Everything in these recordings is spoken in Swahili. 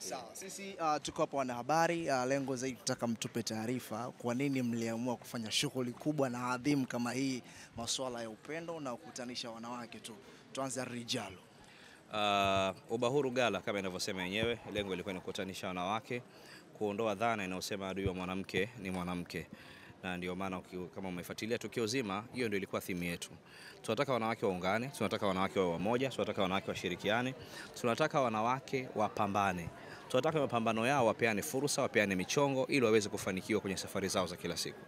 Sawa, sisi tuko hapa wanahabari, lengo zaidi tutaka mtupe taarifa kwa nini mliamua kufanya shughuli kubwa na adhimu kama hii, masuala ya upendo na kukutanisha wanawake tu. Tuanze Rijalo. Ubahuru Gala kama inavyosema yenyewe, lengo lilikuwa ni kukutanisha wanawake, kuondoa dhana inayosema adui wa mwanamke ni mwanamke. Na ndio maana kama umefuatilia tukio zima, hiyo ndio ilikuwa theme yetu. Tunataka wanawake waungane, tunataka wanawake wawe wamoja, tunataka wanawake washirikiane, tunataka wanawake wapambane. Tunataka mapambano yao wapeane fursa, wapeane michongo ili waweze kufanikiwa kwenye safari zao za kila siku.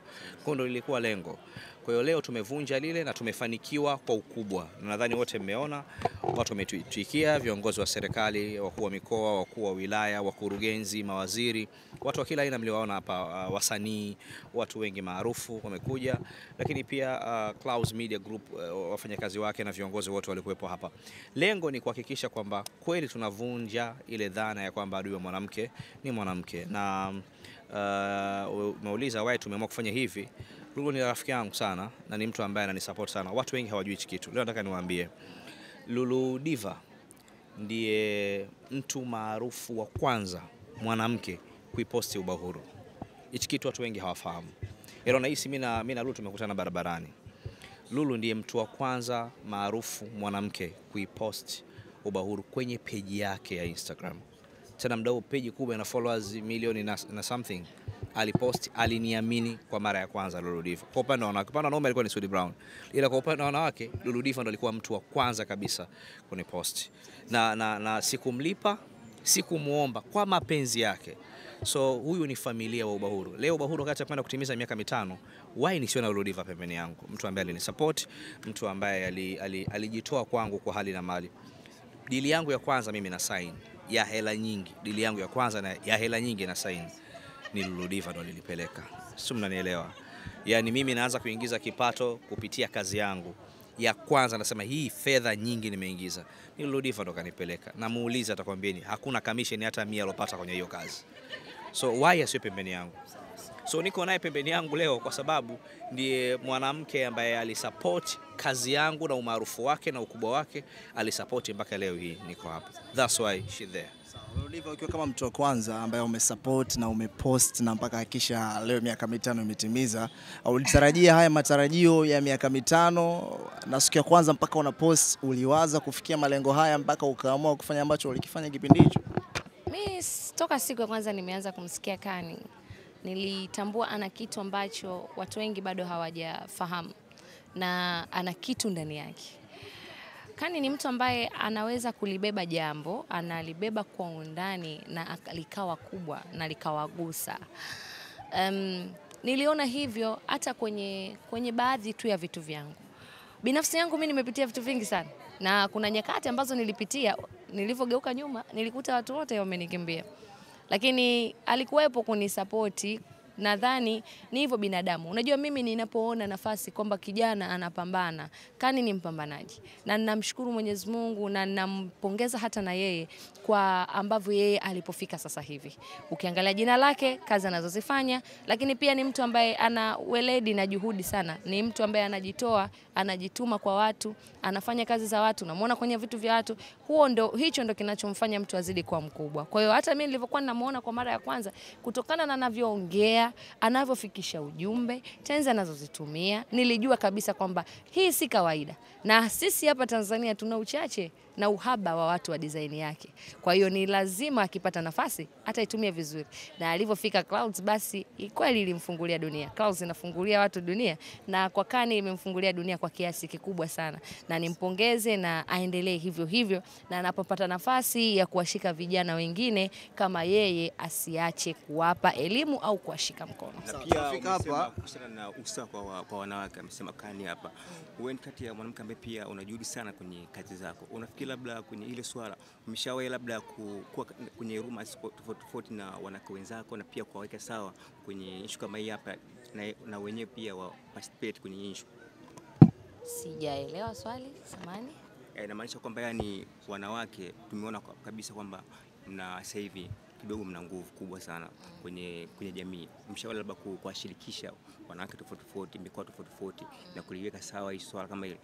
Kwa ndio lilikuwa lengo. Kwa hiyo leo tumevunja lile na tumefanikiwa kwa ukubwa. Nadhani wote mmeona watu wametuitikia, viongozi wa serikali, wakuu wa mikoa, wakuu wa wilaya, wakurugenzi, mawaziri, watu wa kila aina mliowaona hapa, wasanii, watu wengi maarufu wamekuja, lakini pia Clouds Media Group, wafanyakazi wake na viongozi wote walikuwepo hapa. Lengo ni kuhakikisha kwamba kweli tunavunja ile dhana ya kwamba adui wa mwanamke ni mwanamke. Na umeuliza why tumeamua kufanya hivi. Lulu ni rafiki yangu sana na ni mtu ambaye ananisupport sana. Watu wengi hawajui hichi kitu. Leo nataka niwaambie. Lulu Diva ndiye mtu maarufu wa kwanza mwanamke kuiposti Ubahuru. Hichi kitu watu wengi hawafahamu. Leo nahisi mimi na Lulu tumekutana barabarani. Lulu ndiye mtu wa kwanza maarufu mwanamke kuiposti Ubahuru kwenye page yake ya Instagram. Tena mdau page kubwa ina followers milioni na something. Alipost, aliniamini kwa mara ya kwanza Lulu Diva. Kwa upande wa wanaume alikuwa ni Sudi Brown. Ila kwa upande wa wanawake Lulu Diva ndo alikuwa mtu wa kwanza kabisa kunipost. Na sikumlipa, sikumuomba kwa mapenzi yake. So huyu ni familia wa Ubahuru. Leo Ubahuru wakati kwenda kutimiza miaka 5, why nisiwe na Lulu Diva pembeni yangu? Mtu ambaye alinisupport, mtu ambaye alijitoa kwangu kwa hali na mali. Dili yangu ya kwanza mimi na sign ya hela nyingi. Dili yangu ya kwanza na ya hela nyingi na sign ni Lulu Diva ndo nilipeleka. Sio, mnanielewa? Yaani mimi naanza kuingiza kipato kupitia kazi yangu. Ya kwanza nasema hii fedha nyingi nimeingiza. Ni Lulu Diva ndo kanipeleka. Na muuliza atakwambieni hakuna commission hata 100 alopata kwenye hiyo kazi. So why asiwe pembeni yangu? So niko naye pembeni yangu leo kwa sababu ndiye mwanamke ambaye alisupport kazi yangu na umaarufu wake na ukubwa wake, alisupport mpaka leo hii niko hapa. That's why she there. Lulu Diva, ukiwa kama mtu wa kwanza ambaye umesupport na umepost na mpaka hakisha leo miaka 5 imetimiza, ulitarajia haya matarajio ya miaka 5 na siku ya kwanza mpaka unapost uliwaza kufikia malengo haya mpaka ukaamua kufanya ambacho ulikifanya kipindi hicho? Mimi toka siku ya kwanza nimeanza kumsikia Kani, nilitambua ana kitu ambacho watu wengi bado hawajafahamu na ana kitu ndani yake. Kani ni mtu ambaye anaweza kulibeba jambo, analibeba kwa undani na likawa kubwa na likawagusa. Niliona hivyo hata kwenye baadhi tu ya vitu vyangu. Binafsi yangu mimi nimepitia vitu vingi sana. Na kuna nyakati ambazo nilipitia, nilipogeuka nyuma, nilikuta watu wote wamenikimbia. Lakini alikuwepo kunisapoti. Nadhani ni hivyo binadamu. Unajua mimi ninapoona nafasi kwamba kijana anapambana, Kani ni mpambanaji. Na ninamshukuru Mwenyezi Mungu na ninampongeza hata na yeye kwa ambavyo yeye alipofika sasa hivi. Ukiangalia jina lake, kazi anazozifanya, lakini pia ni mtu ambaye ana weledi na juhudi sana. Ni mtu ambaye anajitoa, anajituma kwa watu, anafanya kazi za watu, unamuona kwenye vitu vya watu. Hicho ndo kinachomfanya mtu azidi kuwa mkubwa. Kwa hiyo hata mimi nilivyokuwa ninamuona kwa mara ya kwanza, kutokana na anavyoongea, anavyofikisha ujumbe, tenzi anazozitumia, nilijua kabisa kwamba hii si kawaida. Na sisi hapa Tanzania tuna uchache na uhaba wa watu wa design yake. Kwa hiyo ni lazima akipata nafasi ataitumia vizuri. Na alivyofika Clouds basi kweli ilimfungulia dunia. Clouds inafungulia watu dunia na kwa Kani imemfungulia dunia kwa kiasi kikubwa sana. Na nimpongeze na aendelee hivyo hivyo, na anapopata nafasi ya kuwashika vijana wengine kama yeye asiache kuwapa elimu au kuwashika mkono. Na pia umesema kuhusiana na usawa kwa wanawake, amesema Kani hapa. Wewe ni kati ya mwanamke ambaye pia unajuhudi sana kwenye kazi zako. Unafikiri labda kwenye ile swala umeshawahi labda kuwa kwenye rumors tofauti na wanawake wenzako na pia kuwaweka sawa kwenye issue kama hii hapa na wenyewe pia wa participate kwenye issue? Sijaelewa swali, samahani. Inamaanisha kwamba yani wanawake tumeona kabisa kwamba mna sasa hivi kidogo mna nguvu kubwa sana kwenye jamii. Mshauri labda kuwashirikisha wanawake tofauti, mikoa tofauti na kuliweka sawa hii swala kama hili?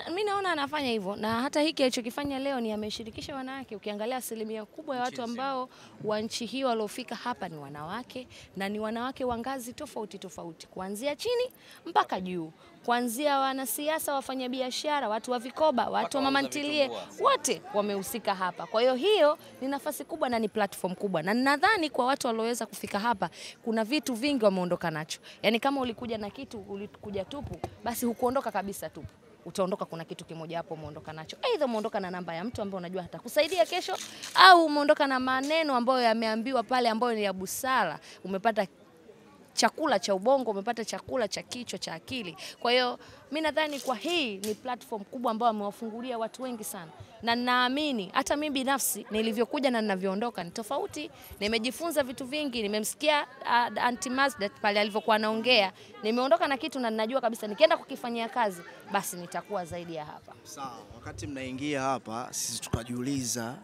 Mimi naona anafanya hivyo, na hata hiki alichokifanya leo ni ameshirikisha wanawake. Ukiangalia asilimia kubwa ya watu ambao wa nchi hii waliofika hapa ni wanawake, na ni wanawake wa ngazi tofauti tofauti, kuanzia chini mpaka juu, kuanzia wanasiasa, wafanyabiashara, watu wa vikoba, watu wa mama ntilie, wote wamehusika hapa. Kwa hiyo ni nafasi kubwa na ni platform kubwa, na nadhani kwa watu walioweza kufika hapa kuna vitu vingi wameondoka nacho. Yani kama ulikuja na kitu, ulikuja tupu, basi hukuondoka kabisa tupu. Utaondoka kuna kitu kimoja hapo umeondoka nacho. Aidha umeondoka na namba ya mtu ambaye unajua hatakusaidia kesho, au umeondoka na maneno ambayo yameambiwa pale ambayo ni ya busara. Umepata chakula cha ubongo, umepata chakula cha kichwa, cha akili. Kwa hiyo mimi nadhani kwa hii ni platform kubwa ambayo amewafungulia watu wengi sana. Na naamini hata mimi binafsi nilivyokuja na ninavyoondoka ni tofauti. Nimejifunza vitu vingi, nimemsikia Aunty Mazdat pale alivyokuwa anaongea. Nimeondoka na kitu na ninajua kabisa nikienda kukifanyia kazi basi nitakuwa zaidi ya hapa. Sawa, wakati mnaingia hapa sisi tukajiuliza,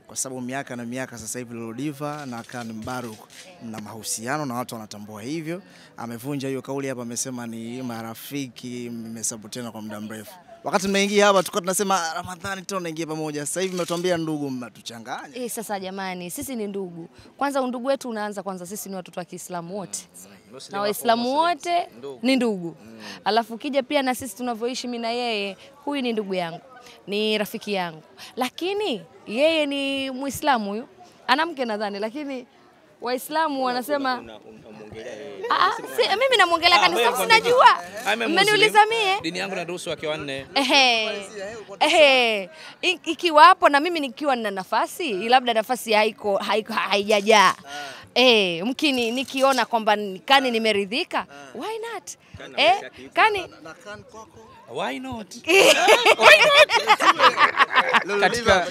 kwa sababu miaka na miaka sasa hivi Lulu Diva na Khan Mbaruk na mahusiano na watu wanatambua hivyo. Amevunja hiyo kauli hapa, amesema ni marafiki, mmesapotiana kwa muda mrefu. Wakati mnaingia hapa tulikuwa tunasema Ramadhani tunaingia pamoja. Sasa hivi mmetuambia ndugu, mnatuchanganya. Sasa jamani, sisi ni ndugu. Kwanza undugu wetu unaanza kwanza, sisi ni watoto wa Kiislamu wote. Na Waislamu wote ni ndugu. Alafu kija pia na sisi tunavyoishi mimi na yeye, huyu ni ndugu yangu, ni rafiki yangu. Lakini yeye ni Muislamu huyu. Ana mke nadhani, lakini Waislamu wanasema mimi namuongelea kanisa, sinajua. Mmeniuliza mie. Dini yangu inaruhusu wake wanne. Ikiwa hapo na mimi nikiwa na nafasi, labda nafasi haijajaa. Mkini nikiona kwamba Kani nimeridhika, why not? Kani Na Khan kwako? Why not? Katika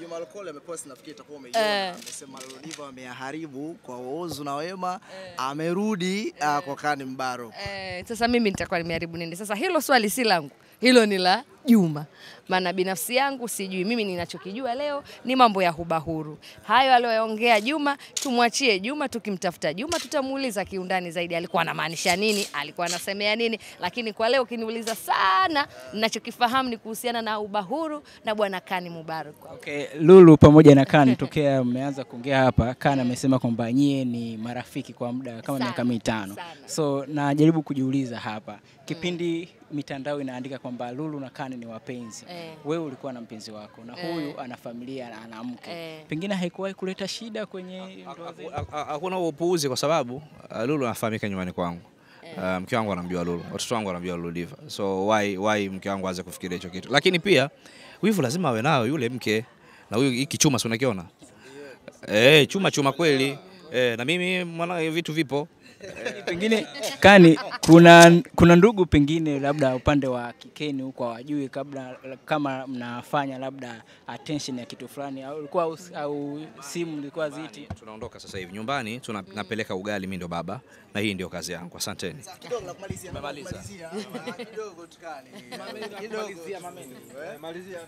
Juma Lokole amepost, nafikiri itakuwa umeiona, amesema Lulu Diva ameharibu kwa uozo na wema, amerudi kwa Khan Mbaruk. Sasa mimi nitakuwa nimeharibu nini? Sasa hilo swali si langu, hilo ni la Juma. Maana binafsi yangu sijui. Mimi ninachokijua leo ni mambo ya hubahuru. Hayo aliyoongea Juma tumwachie Juma, tukimtafuta Juma tutamuuliza kiundani zaidi alikuwa anamaanisha nini, alikuwa anasemea nini. Lakini kwa leo ukiniuliza sana, ninachokifahamu ni kuhusiana na ubahuru na bwana Khan Mbaruk. Okay, Lulu pamoja na Khan tokea mmeanza kuongea hapa, Khan amesema kwamba nyie ni marafiki kwa muda kama miaka 5. So najaribu kujiuliza hapa, kipindi mitandao inaandika kwamba Lulu na Khan ni wapenzi, wewe ulikuwa na mpenzi wako na huyu ana familia na ana mke, pengine haikuwahi kuleta shida kwenye ndoa zenu? Hakuna upuuzi, kwa sababu Lulu anafahamika nyumbani kwangu. Mke wangu anamjua Lulu, watoto wangu wanamjua Lulu Diva. So why mke wangu aanze kufikiria hicho kitu? Lakini pia wivu lazima awe nao yule mke, na huyu hiki chuma si unakiona? Chuma kweli. Na mimi mwana vitu vipo. Pengine Khan, kuna ndugu pengine labda upande wa kikeni huko hawajui kabla kama mnafanya labda attention ya kitu fulani, au simu ilikuwa ziti? Tunaondoka sasa hivi nyumbani, tunapeleka ugali, mimi ndio baba na hii ndio kazi yangu. Asanteni. Kidogo na kumalizia. Kidogo tukani. Malizia.